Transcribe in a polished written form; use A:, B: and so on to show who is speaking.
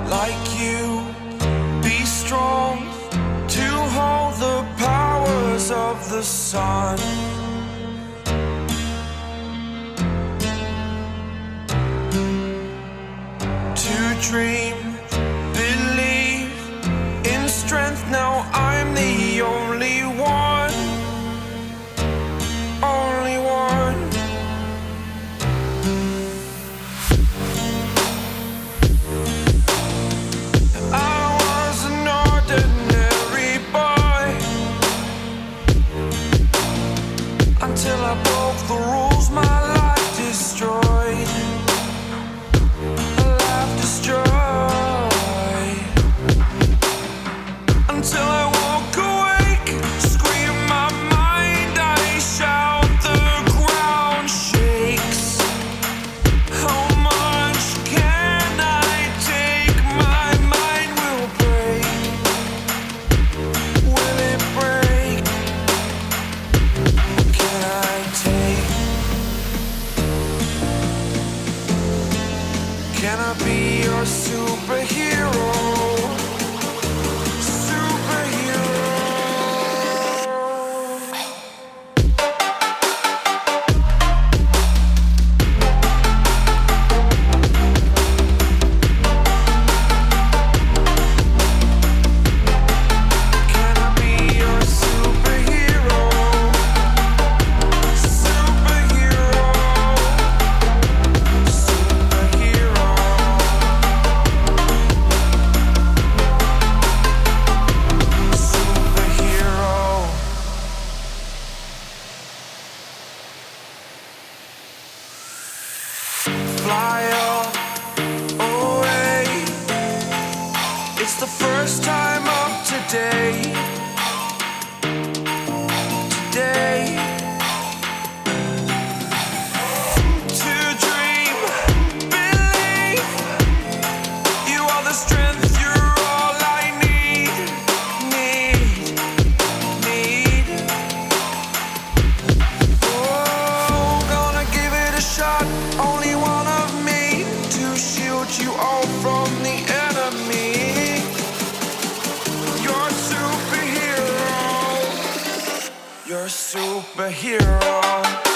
A: like you, be strong to hold the powers of the sun. To dream, believe in strength. Now I'm the only one, only one. I was an ordinary boy until I broke the rules my life destroyed. Until I walk awake, scream my mind, I shout, the ground shakes. How much can I take? My mind will break. Will it break? Can I take? Can I be your superhero? Fly away. It's the first time of today. Today. To dream, believe. You are the strength, you're all I need. Oh, gonna give it a shot. Only one of me to shield you all from the enemy. You're a superhero. You're a superhero.